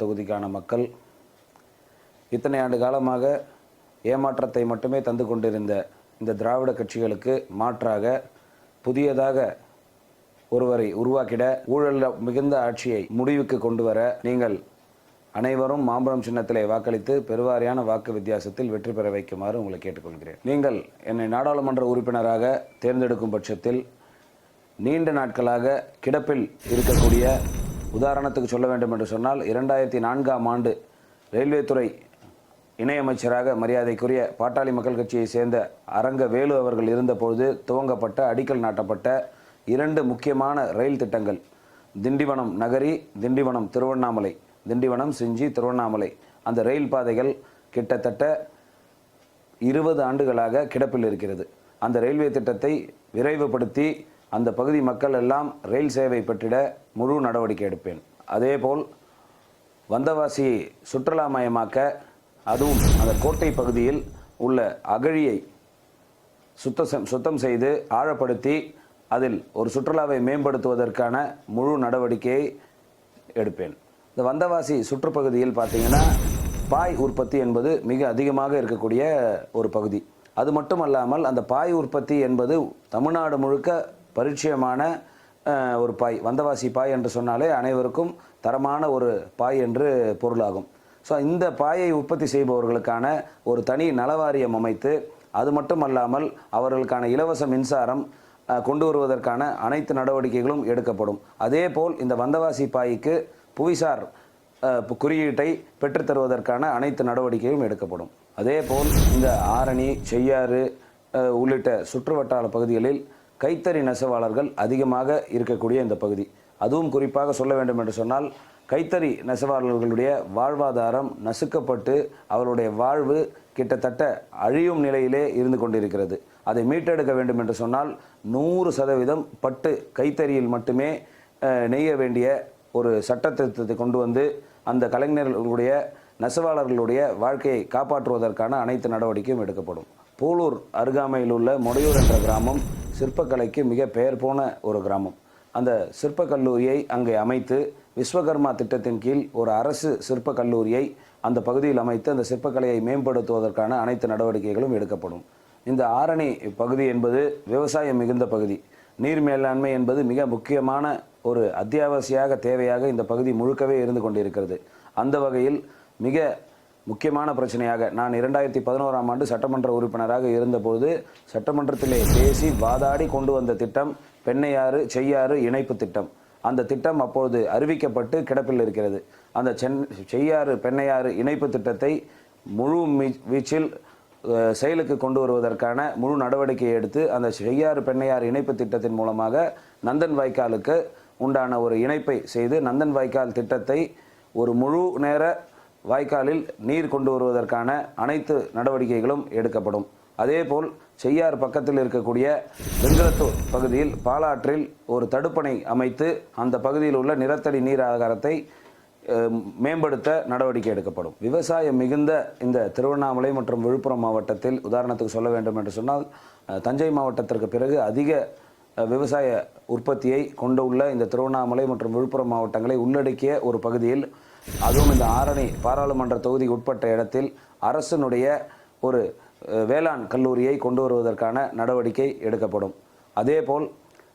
தொகுதிக்கான மக்கள் இத்தனை ஆண்டு காலமாக ஏமாற்றத்தை மட்டுமே தந்து கொண்டிருந்த இந்த திராவிட கட்சிகளுக்கு மாற்றாக புதியதாக ஒருவரை உருவாக்கிட ஊழல் மிகுந்த ஆட்சியை முடிவுக்கு கொண்டு வர நீங்கள் அனைவரும் மாம்பழம் சின்னத்திலே வாக்களித்து பெருவாரியான வாக்கு வித்தியாசத்தில் வெற்றி பெற வைக்குமாறு உங்களை கேட்டுக்கொள்கிறேன். நீங்கள் என்னை நாடாளுமன்ற உறுப்பினராக தேர்ந்தெடுக்கும் பட்சத்தில் நீண்ட நாட்களாக கிடப்பில் இருக்கக்கூடிய, உதாரணத்துக்கு சொல்ல வேண்டும் என்று சொன்னால் 2004ஆம் ஆண்டு ரயில்வே துறை இணையமைச்சராக மரியாதைக்குரிய பாட்டாளி மக்கள் கட்சியை சேர்ந்த அரங்க வேலு அவர்கள் இருந்தபொழுது துவங்கப்பட்ட அடிக்கல் நாட்டப்பட்ட 2 முக்கியமான ரயில் திட்டங்கள், திண்டிவனம் நகரி, திண்டிவனம் திருவண்ணாமலை, திண்டிவனம் செஞ்சி திருவண்ணாமலை, அந்த ரயில் பாதைகள் கிட்டத்தட்ட 20 ஆண்டுகளாக கிடப்பில் இருக்கிறது. அந்த ரயில்வே திட்டத்தை விரைவுபடுத்தி அந்த பகுதி மக்கள் எல்லாம் ரயில் சேவை பெற்றிட முழு நடவடிக்கை எடுப்பேன். அதேபோல் வந்தவாசியை சுற்றுலாமயமாக்க, அதுவும் அந்த கோட்டை பகுதியில் உள்ள அகழியை சுத்தம் செய்து ஆழப்படுத்தி அதில் ஒரு சுற்றுலாவை மேம்படுத்துவதற்கான முழு நடவடிக்கையை எடுப்பேன். இந்த வந்தவாசி சுற்றுப்பகுதியில் பார்த்தீங்கன்னா பாய் உற்பத்தி என்பது மிக அதிகமாக இருக்கக்கூடிய ஒரு பகுதி. அது மட்டுமல்லாமல் அந்த பாய் உற்பத்தி என்பது தமிழ்நாடு முழுக்க பரிச்சயமான ஒரு பாய். வந்தவாசி பாய் என்று சொன்னாலே அனைவருக்கும் தரமான ஒரு பாய் என்று பொருளாகும். ஸோ இந்த பாயை உற்பத்தி செய்பவர்களுக்கான ஒரு தனி நலவாரியம் அமைத்து, அது மட்டுமல்லாமல் அவர்களுக்கான இலவச மின்சாரம் கொண்டு வருவதற்கான அனைத்து நடவடிக்கைகளும் எடுக்கப்படும். அதேபோல் இந்த வந்தவாசி பாய்க்கு புவிசார் குறியீட்டை பெற்றுத்தருவதற்கான அனைத்து நடவடிக்கையும் எடுக்கப்படும். அதேபோல் இந்த ஆரணி, செய்யாறு உள்ளிட்ட சுற்றுவட்டார பகுதிகளில் கைத்தறி நெசவாளர்கள் அதிகமாக இருக்கக்கூடிய இந்த பகுதி, அதுவும் குறிப்பாக சொல்ல வேண்டும் என்று சொன்னால் கைத்தறி நெசவாளர்களுடைய வாழ்வாதாரம் நசுக்கப்பட்டு அவருடைய வாழ்வு கிட்டத்தட்ட அழியும் நிலையிலே இருந்து கொண்டிருக்கிறது. அதை மீட்டெடுக்க வேண்டும் என்று சொன்னால் 100% பட்டு கைத்தறியில் மட்டுமே நெய்ய வேண்டிய ஒரு சட்டத்திட்டத்தை கொண்டு வந்து அந்த கலைஞர்களுடைய நெசவாளர்களுடைய வாழ்க்கையை காப்பாற்றுவதற்கான அனைத்து நடவடிக்கையும் எடுக்கப்படும். போலூர் அருகாமையில் உள்ள மொடையூர் என்ற கிராமம் சிற்பக்கலைக்கு மிக பெயர் போன ஒரு கிராமம். அந்த சிற்பக் கல்லூரியை அங்கே அமைத்து விஸ்வகர்மா திட்டத்தின் கீழ் ஒரு அரசு சிற்பக் கல்லூரியை அந்த பகுதியில் அமைத்து அந்த சிற்பக்கலையை மேம்படுத்துவதற்கான அனைத்து நடவடிக்கைகளும் எடுக்கப்படும். இந்த ஆரணி பகுதி என்பது விவசாயம் மிகுந்த பகுதி. நீர் மேலாண்மை என்பது மிக முக்கியமான ஒரு அத்தியாவசிய தேவையாக இந்த பகுதி முழுக்கவே இருந்து கொண்டிருக்கிறது. அந்த வகையில் மிக முக்கியமான பிரச்சனையாக நான் 2011ஆம் ஆண்டு சட்டமன்ற உறுப்பினராக இருந்தபோது சட்டமன்றத்திலே பேசி வாதாடி கொண்டு வந்த திட்டம் பெண்ணையாறு செய்யாறு இணைப்பு திட்டம். அந்த திட்டம் அப்போது அறிவிக்கப்பட்டு கிடப்பில் இருக்கிறது. அந்த செய்யாறு பெண்ணையாறு இணைப்பு திட்டத்தை முழு வீச்சில் செயலுக்கு கொண்டு வருவதற்கான முழு நடவடிக்கையை எடுத்து அந்த செய்யாறு பெண்ணையாறு இணைப்பு திட்டத்தின் மூலமாக நந்தன் வாய்க்காலுக்கு உண்டான ஒரு இணைப்பை செய்து நந்தன் வாய்க்கால் திட்டத்தை ஒரு முழு நேர வாய்க்காலில் நீர் கொண்டு வருவதற்கான அனைத்து நடவடிக்கைகளும் எடுக்கப்படும். அதேபோல் செய்யாறு பக்கத்தில் இருக்கக்கூடிய வெங்கலத்தூர் பகுதியில் பாலாற்றில் ஒரு தடுப்பணை அமைத்து அந்த பகுதியில் உள்ள நிலத்தடி நீர் ஆதாரத்தை மேம்படுத்த நடவடிக்கை எடுக்கப்படும். விவசாயம் மிகுந்த இந்த திருவண்ணாமலை மற்றும் விழுப்புரம் மாவட்டத்தில் உதாரணத்துக்கு சொல்ல வேண்டும் என்று சொன்னால் தஞ்சை மாவட்டத்திற்கு பிறகு அதிக விவசாய உற்பத்தியை கொண்டுள்ள இந்த திருவண்ணாமலை மற்றும் விழுப்புரம் மாவட்டங்களை உள்ளடக்கிய ஒரு பகுதியில், அதுவும் இந்த ஆரணி பாராளுமன்ற தொகுதிக்கு உட்பட்ட இடத்தில் அரசினுடைய ஒரு வேளாண் கல்லூரியை கொண்டு வருவதற்கான நடவடிக்கை எடுக்கப்படும். அதேபோல்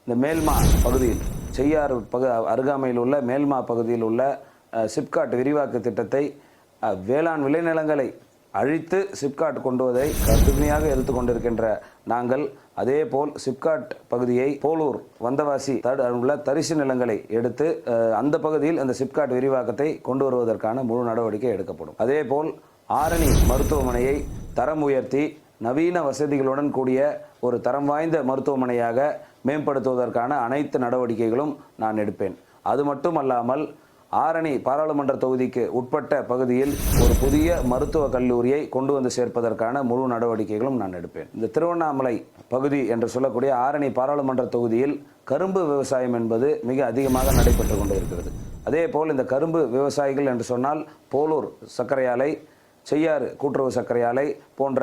இந்த மேல்மா பகுதியில் செய்யாறு அருகாமையில் உள்ள மேல்மா பகுதியில் உள்ள சிப்காட் விரிவாக்க திட்டத்தை வேளாண் விளைநிலங்களை அழித்து சிப்காட் கொண்டுவதை கடுமையாக எதிர்த்து கொண்டிருக்கின்ற நாங்கள் அதேபோல் சிப்காட் பகுதியை போலூர் வந்தவாசி உள்ள தரிசு நிலங்களை எடுத்து அந்த பகுதியில் அந்த சிப்காட் விரிவாக்கத்தை கொண்டு வருவதற்கான முழு நடவடிக்கை எடுக்கப்படும். அதேபோல் ஆரணி மருத்துவமனையை தரம் உயர்த்தி நவீன வசதிகளுடன் கூடிய ஒரு தரம் வாய்ந்த மருத்துவமனையாக மேம்படுத்துவதற்கான அனைத்து நடவடிக்கைகளும் நான் எடுப்பேன். அது மட்டுமல்லாமல் ஆரணி பாராளுமன்ற தொகுதிக்கு உட்பட்ட பகுதியில் ஒரு புதிய மருத்துவ கல்லூரியை கொண்டு வந்து சேர்ப்பதற்கான முழு நடவடிக்கைகளும் நான் எடுப்பேன். இந்த திருவண்ணாமலை பகுதி என்று சொல்லக்கூடிய ஆரணி பாராளுமன்ற தொகுதியில் கரும்பு விவசாயம் என்பது மிக அதிகமாக நடைபெற்று கொண்டு இருக்கிறது. அதே போல் இந்த கரும்பு விவசாயிகள் என்று சொன்னால் போலூர் சர்க்கரை ஆலை, செய்யாறு கூட்டுறவு சர்க்கரை ஆலை போன்ற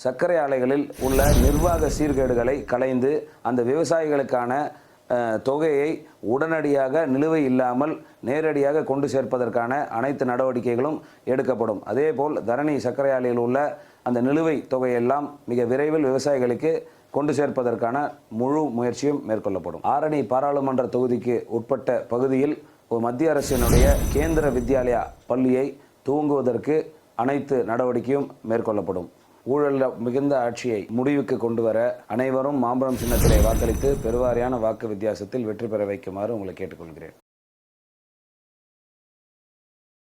சர்க்கரை ஆலைகளில் உள்ள நிர்வாக சீர்கேடுகளை களைந்து அந்த விவசாயிகளுக்கான தொகையை உடனடியாக நிலுவை இல்லாமல் நேரடியாக கொண்டு சேர்ப்பதற்கான அனைத்து நடவடிக்கைகளும் எடுக்கப்படும். அதேபோல் தரணி சர்க்கரை ஆலையில் உள்ள அந்த நிலுவை தொகையெல்லாம் மிக விரைவில் விவசாயிகளுக்கு கொண்டு சேர்ப்பதற்கான முழு முயற்சியும் மேற்கொள்ளப்படும். ஆரணி பாராளுமன்ற தொகுதிக்கு உட்பட்ட பகுதியில் ஒரு மத்திய அரசினுடைய கேந்திர வித்யாலயா பள்ளியை துவங்குவதற்கு அனைத்து நடவடிக்கையும் மேற்கொள்ளப்படும். ஊழல் மிகுந்த ஆட்சியை முடிவுக்கு கொண்டு வர அனைவரும் மாம்பழம் சின்னத்திலே வாக்களித்து பெருவாரியான வாக்கு வித்தியாசத்தில் வெற்றி பெற வைக்குமாறு உங்களை கேட்டுக்கொள்கிறேன்.